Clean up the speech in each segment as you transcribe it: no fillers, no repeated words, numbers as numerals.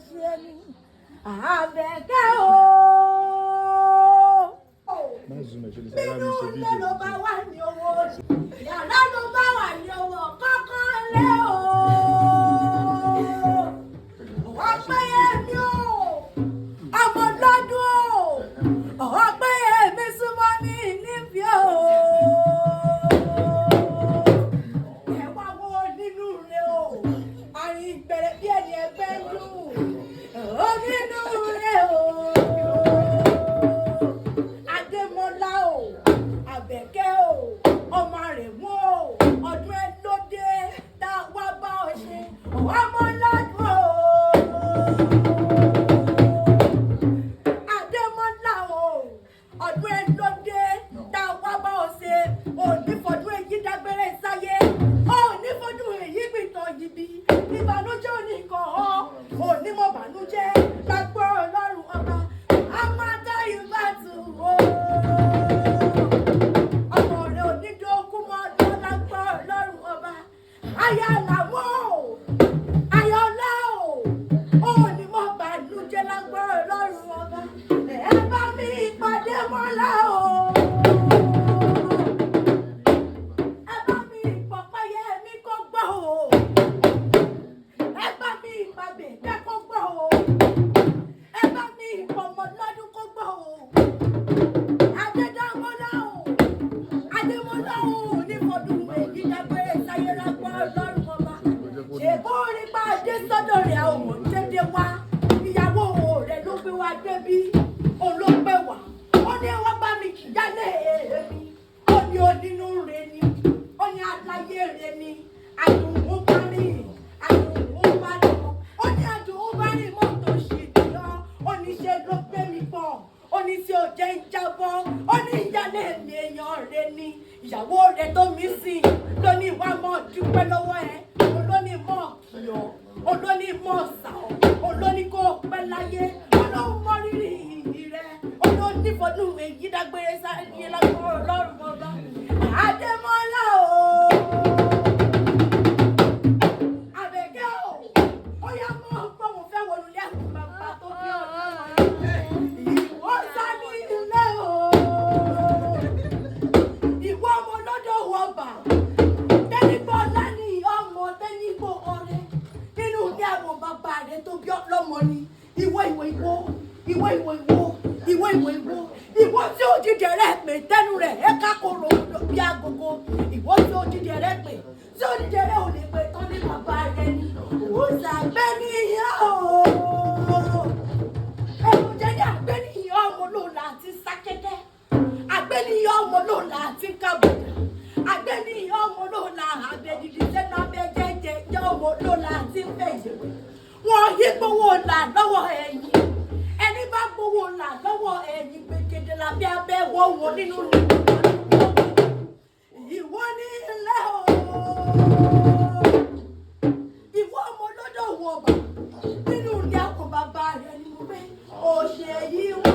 ṣe ni Abeke o. Nínú ilé ló bá wà ní owó, yàrá ló bá wà ní owó kọ́kọ́ lé o. Opeyemi o, ọmọ lọ́dún o, Opeyemi súnmọ́ mi níbi o. Ẹ wá wo nínú ilé o, àrùn ìgbẹ̀rẹ̀ bí ẹni ẹgbẹ́ ń dùn. Nínú ilé o, Adémọ́lá o, Abeke o, ọmọ rẹ̀ mú o, ọdún ẹ lóde tá a wá bá ọ ṣe, ọmọ lọ́dún o. Adémọ́lá o, ọdún ẹ lóde tá a wá bá ọ ṣe, òní fọdún èyí dágbére sáyé, òní fọdún èyí gbìtàn yìbí, ìbànújẹ́ òní kan ọ́, òní mọ̀ bànújẹ́ lágbó Ọlọ́run ọba, a máa dá ìbá tù o. Ọmọ rẹ̀ òní dógún mọ́ ọdún lágbó Ọlọ́run ọba, aya làwọ̀ o, aya ọlá o, òní mọ̀ bànújẹ́ lágbó Ọlọ́run ọba, ẹ bá mi ìpàdé mọ́lá o. Ẹ bá mi Opeyemi kó gbọ́ o. Ẹ bá mi Abeke kó gbọ́ o. Ẹ bá mi ọmọ lọ́dún kó gbọ́ o. Adémọ́lá o, Adémọ́lá o, ní fọdún èyí dágbére sáyé lágbó Ọlọ́run ọba. Ṣèbó nípa adé sọ́dọ̀ rẹ̀ àwọn ọmọ dédé wá. Ìyàwó rẹ̀ ló gbé wá débí, olóògbé wá. Ó ní wọ́n bá mi kì jálẹ̀ èmi. Ó ní onínú rẹ̀ ni, ó ní aláyé rẹ̀ ni. Àdùnún bá rìn, àdùnún bá lọ. Ó ní àdùnún bá rìn mọ́tò ṣì lọ. Ó ní ṣe ló gbé mi pọ̀. Ó ní tí ò jẹ́ ń jábọ́. Ó ní ìyálé mi èèyàn rẹ̀ ni. Ìyàwó rẹ̀ tó mi sìn ló ní wá mọ́ dúpẹ́ lọ́wọ́ ẹ̀. Olóní mọ́ kìọ́, olóní mọ́ sà ọ́, olóní kó pẹ́ láyé. Olóhùn mọ́ rírì rẹ̀. Olóní fọdún èyí dágbére sáyé lágbó Ọlọ́run ọba. Adémọ́lá o. Abeke o, ó yá mọ́ ọgbọ́n mo fẹ́ wọnú ilé àwọn bàbá tó bí ọ̀rọ̀. Ìwọ sá ní ilé o. Ìwọ ọmọ lọ́dọ̀ wọ̀bà. Tẹ́nígbọ́ lání ọmọ tẹ́nígbọ́ ọ̀rẹ́. Nínú ilé àwọn bàbá rẹ̀ tó bí ọlọ́mọ ni. Ìwọ tí ó jíjẹ rẹ̀ pé tẹ́nu rẹ̀ ẹ̀ka kòrò bí agogo. Ìwọ tí ó jíjẹ rẹ̀ pé tí ó jíjẹ rẹ̀ ò lè pé tán ní bàbá rẹ̀ ni. Òṣàgbẹ́ ní ìyá o. Ẹ̀rù jẹ́jẹ́ àgbẹ́ ní ìyá ọmọ lòlá àti sákẹ́kẹ́. Àgbẹ́ ní ìyá ọmọ lòlá àti kábọ̀dà. Àgbẹ́ ní ìyá ọmọ lòlá àbẹ̀dìdì sẹ́nu abẹ́jẹ́jẹ́ ìyá ọmọ lòlá àti fẹ̀yẹ̀. Wọ́n yí gbowó là lọ́wọ́ ẹ̀yìn. Ẹni bá gbowó là lọ́wọ́ ẹ̀yìn gbègede lábẹ́ abẹ́ wọ́n wọ nínú ilé. Ìwọ ní ilé o. Ìwọ ọmọ lọ́dọ̀ wọ̀bà. Nínú ilé àwọn bàbá rẹ̀ ni mo gbé. Òṣè yìí wá.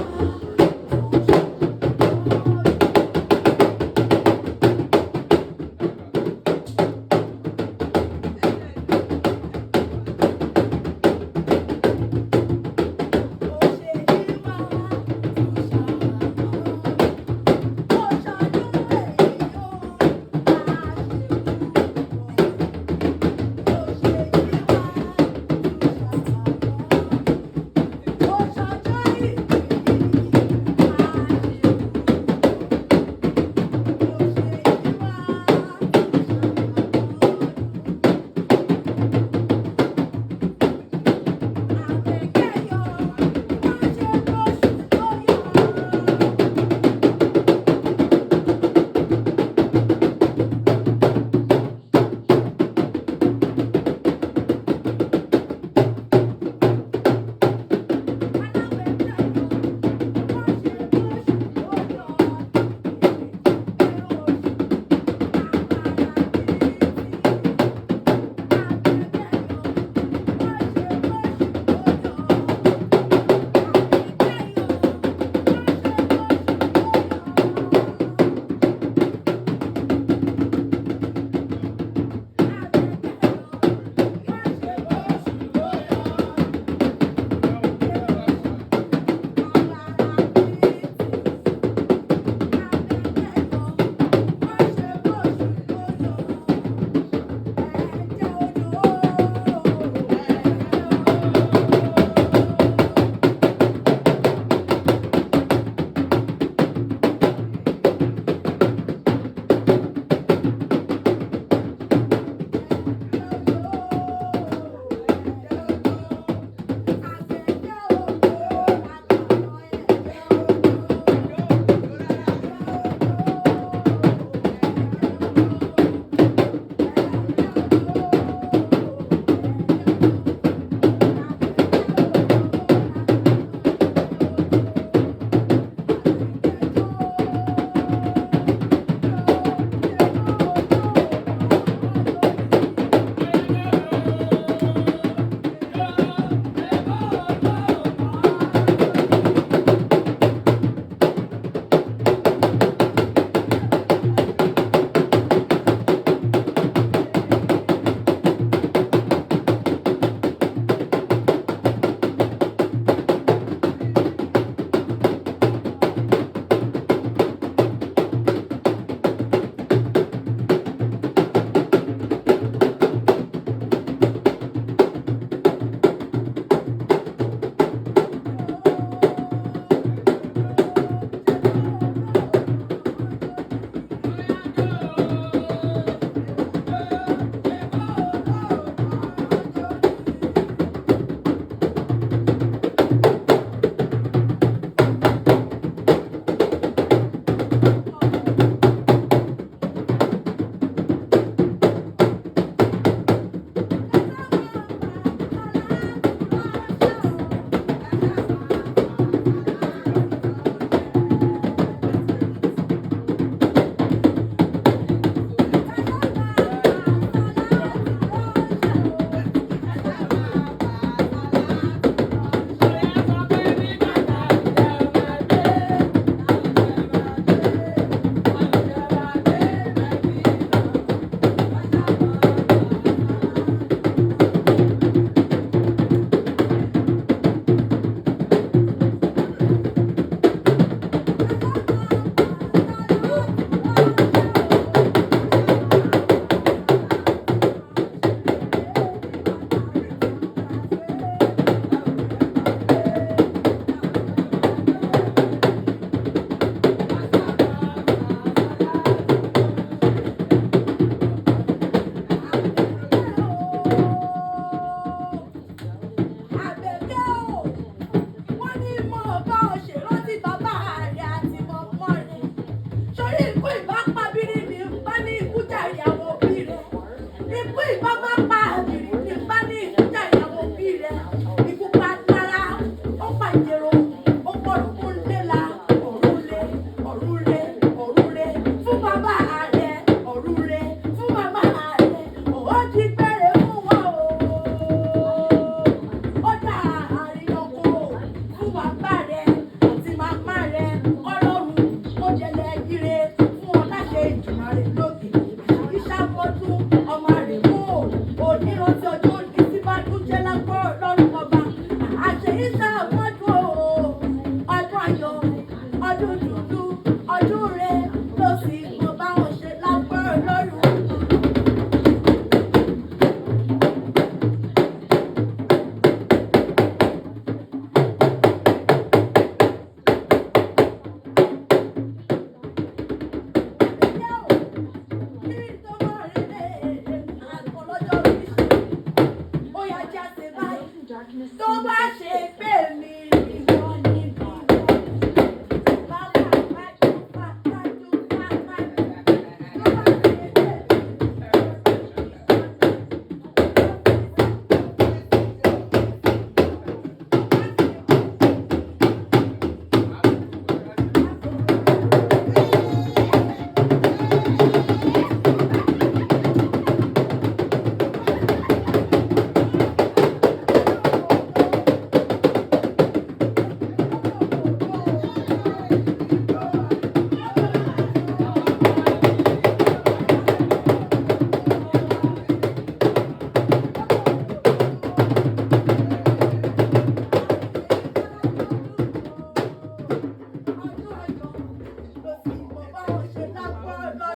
tó bá ṣe pé